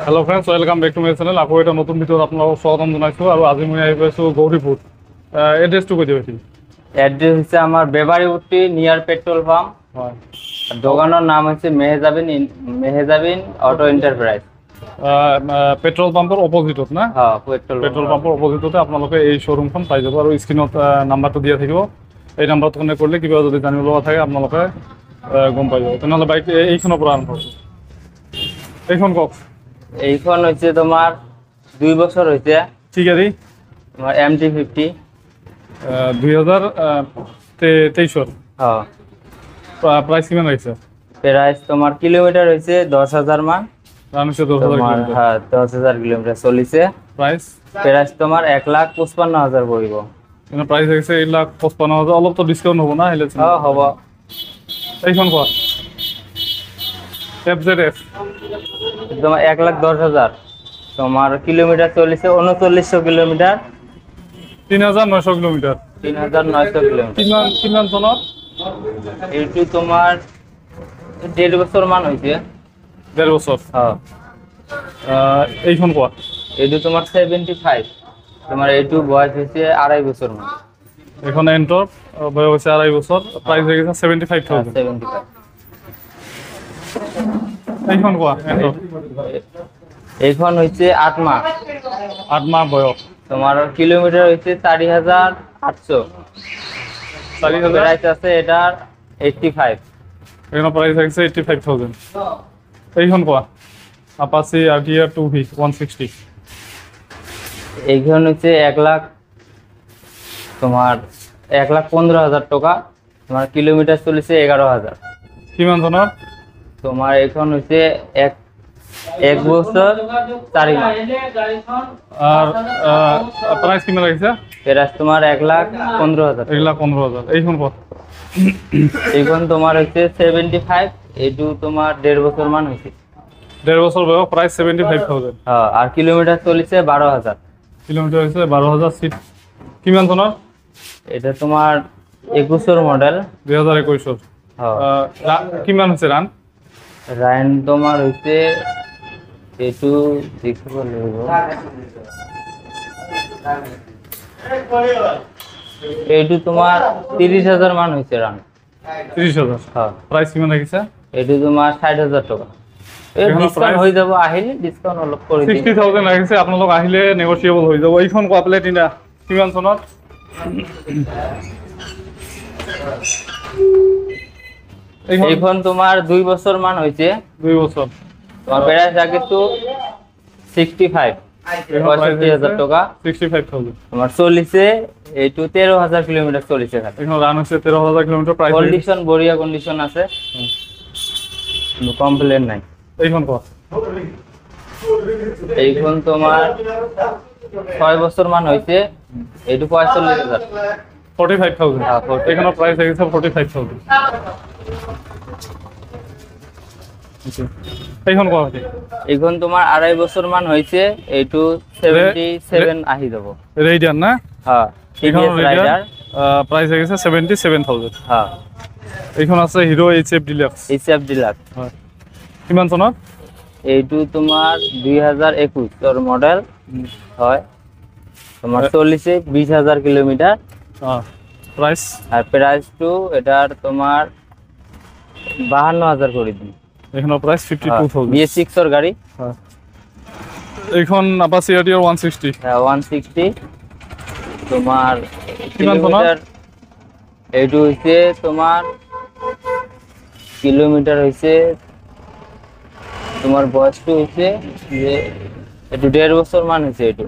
Hello' friends, welcome back to my channel. আকৌ এটা নতুন ভিডিঅ'ত আপোনালোকক স্বাগতম জনাইছোঁ। আৰু আজি মই আহি পাইছোঁ গৌৰীপুৰ। এড্ৰেছটো কৈ দিব এতিয়া। এড্রেস হচ্ছে আমার বেবারিউটি নিয়ার পেট্রোল পাম্প। হয়, দোকানের নাম হচ্ছে মেহেজাবিন অটো এন্টারপ্রাইজ। পেট্ৰল পাম্পৰ অপজিটত না? হ্যাঁ, পেট্রোল পেট্ৰল পাম্প। পাম্পৰ অপজিটতে আপোনালোকে এই শ্ব'ৰুমখন পাই যাব। আৰু স্ক্ৰীণত নাম্বাৰটো দিয়া থাকিব। এই নাম্বাৰটো কনেক্ট কৰিলে কিবা যদি জানিব লগা থাকে আপোনালোকে গম পাই যাব। তেনেহ'লে বাইক এইখনৰ পৰা আৰম্ভ কৰোঁ। এইখন কওক। এইখন হচ্ছে তোমার 2 বছর হয়েছে। ঠিক আছে। তোমার MT-50। 2023-ৰ হ্যাঁ, প্ৰাইচ কিমান আহিছে? প্রাইস তোমার কিলোমিটার হয়েছে 10,000 মান। ৰান হৈছে 10,000 তোমার কিলোমিটার। হ্যাঁ 10,000 কিলোমিটার চলিছে। প্ৰাইচ প্রাইস তোমার 1,55,000 পড়ব। কিন্তু প্ৰাইচ আহিছে 1,55,000। অলপতো ডিছকাউণ্ট হ'ব না? আহিলে হ্যাঁ হব। এইখন কোৱা। FZF তোমার 1,10,000। তোমার কিলোমিটার চলিছে 3900 কিলোমিটার। 3,900 কিলোমিটার। 3,900 কিলোমিটার। কিমান চনত? এইটো তোমার 1.5 বছর মান হয়েছে। 1.5 বছর। হ্যাঁ, এইখন কোৱা। এইটো তোমার 75। তোমার এইটো বয়স হয়েছে 2.5 বছর মান। এখন এন্টৰ বয়স হৈছে 2.5 বছৰ। প্ৰাইচ হৈ গৈছে 75,000। 75। এইখন কোৱা। এন্টৰ এইখন হয়েছে 8 মাস। 8 মাহ বয়স। তোমার কিলোমিটার হয়েছে 4,800। 4,000। প্রাইস আছে এটার 85। এখানে প্রাইস আছে 85,000। এইখন কোৱা। Apache RTR 2V 160। এইখন হচ্ছে 1 লাখ, তোমার 1,15,000 টাকা। তোমার কিলোমিটার চলেছে 11,000। কিমান চনৰ? তোমার এখন হচ্ছে এক বছর 4 মাস। আর প্রাইস কিমান আহিছে? প্রাইস তোমার 1,15,000। 1,15,000। এইখন কোৱা। এখন তোমার হচ্ছে 75। এইটো তোমার 1.5 বছর মান হয়েছে। 1.5 বছর বয়স। প্রাইস 75,000। হ্যাঁ, আর কিলোমিটার চলেছে 12,000। কিলোমিটার হয়েছে 12,000। সিট কিমান চনৰ? এটা তোমার 21 মডেল। 2021। হ্যাঁ, কিমান হৈছে রান? রাইন তোমার হচ্ছে এইটো দেখিব লাগিব। এইটো তোমার 30,000 মান হয়েছে রান। 30,000। হ্যাঁ, প্রাইস কিমান আহিছে? এইটো তোমার 60,000 টাকা। এই এখনৰ ডিসকাউন্ট price? হয়ে যাব, আহিলে ডিসকাউন্ট অলপ করে দিম। 60,000 আহিছে। আপোনালোক আহিলে নেগোচিয়েবল হৈ যাব। এইখন কোৱা। প্লেটিনা কিমান চনত? এইখন তোমার 2 বছর মান হয়েছে। 2 বছর। তোমার প্রাইস আগে তো 65, 65,000 টাকা। 65,000। তোমার চলিছে এইটো 13,000 কিলোমিটার চলিছে। এখন রান হচ্ছে 13,000 কিলোমিটার। প্রাইস কন্ডিশন বড়িয়া কন্ডিশন আছে, কমপ্লেন নাই। এইখন কোৱা। এইখন তোমার 6 বছর মান হয়েছে। এইটো 45,000। 45,000। হ্যাঁ, 45,000। এখানে প্রাইস আহিছে 45,000। এইখন কোৱা। এখন তোমার 2.5 বছর মান হয়েছে। এইটো 77 আহি যাব। রেডিয়ান না? হ্যাঁ, এইখন TVS রেডিয়ান। রাইডার। প্রাইস আহিছে 77,000। হ্যাঁ, এইখন আছে hero HF deluxe. HF deluxe. হয়। কিমান চনত? এইটো তোমার 2021 মডেল হয়। তোমার চলিছে 20,000 কিলোমিটার। প্রাইস? আর প্রাইস টু এটার তোমার 52,000 করে দিন। এখানে প্রাইস 52,000। BS6 এর গাড়ি। হ্যাঁ। এইখন আপাচি RTR 160। হ্যাঁ, 160। তোমার কিমান কিলোমিটার এইটো হইছে তোমার কিলোমিটার হইছে, তোমার বয়সটো হইছে যে এইটো 1.5 বছর মান হইছে। এইটো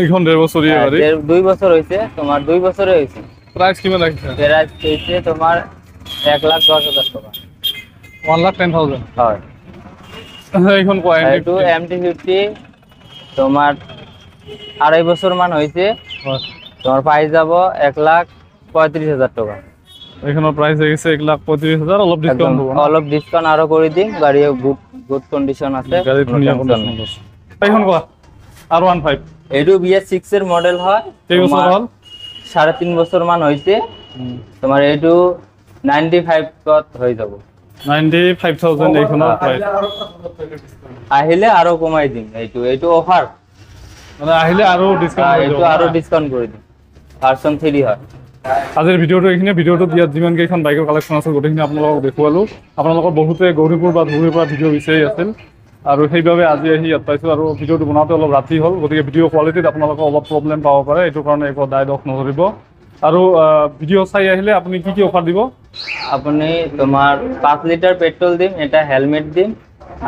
এইখন 1.5 বছৰীয়া গাড়ী। 2 বছর হইছে। তোমার 2 বছরে হইছে। প্রাইস কিমান আহিছে? প্রাইস হইছে তোমার 1,10,000 টাকা। 1,10,000। হয়। এইখন কোৱা। এইটো MT-50 তোমার 2.5 বছর মান হইছে। তোমার পাই যাব 1,35,000 টাকা। এখানের প্রাইস হয়ে গেছে 1,35,000। অলপ ডিসকাউন্ট হবে না? অলপ ডিসকাউন্ট আরো করে দিন। গাড়ি গুড কন্ডিশন আছে। গাড়ি ধুনিয়া কন্ডিশন আছে। এইখন কোৱা। R15। এইটো BS6 এর মডেল হয়। কেই বছর হল? 3.5 বছর মান হইছে। তোমার এইটো 95 কত হয়ে যাব। 95,000 এইখনৰ প্ৰাইচ। আহিলে আৰু কমাই দিম, এইটো অফাৰ, মানে আহিলে আৰু ডিসকাউন্ট এইটো আৰু ডিসকাউন্ট কৰি দিম। ভাৰ্সন 3 হয়। আজিৰ ভিডিঅ'টো এইখিনি, ভিডিঅ'টো ইয়াত যিমান কেইখন বাইকৰ কালেকশ্যন আছে গোটেইখিনি আপোনালোকক দেখুৱালোঁ। আপোনালোকৰ বহুতে গৌৰীপুৰ বা ধুবুৰীৰ পৰা ভিডিঅ' বিচাৰি আছিল আৰু সেইবাবে আজি আহি ইয়াত পাইছোঁ। আৰু ভিডিঅ'টো বনাওঁতে অলপ ৰাতি হ'ল, গতিকে ভিডিঅ' কোৱালিটিত আপোনালোকৰ অলপ প্ৰব্লেম পাব পাৰে, এইটো কাৰণে একো দায় দোষ নধৰিব। আৰু ভিডিঅ' চাই আহিলে আপুনি কি অফাৰ দিব? আপুনি তোমাৰ 5 লিটাৰ পেট্ৰল দিম, এটা হেলমেট দিম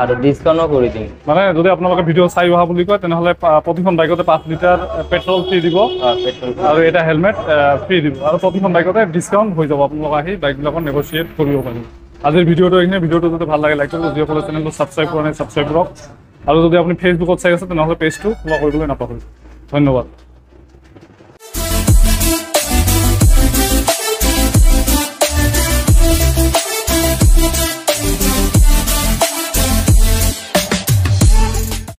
আৰু ডিসকাউন্টও কৰি দিম। মানে যদি আপোনালোকে ভিডিঅ' চাই অহা বুলি কয় তেনেহ'লে প্ৰতিখন বাইকতে 5 লিটাৰ পেট্ৰল ফ্ৰী দিব পেট্ৰল আৰু এটা হেলমেট ফ্ৰী দিব আৰু প্ৰতিখন বাইকতে ডিছকাউণ্ট হৈ যাব। আপোনালোক আহি বাইকবিলাকত নেগচিয়েট কৰিব পাৰিব। আজিৰ ভিডিঅ'টো এইখিনি, ভিডিঅ'টো যদি ভাল লাগে লাইক কৰিব, যিসকলে চেনেলটো ছাবস্ক্ৰাইব কৰা নাই ছাবস্ক্ৰাইব কৰক আৰু যদি আপুনি ফেচবুকত চাই আছে তেনেহ'লে পেজটো ফ'ল' কৰিবলৈ নাপাহৰিব। ধন্যবাদ।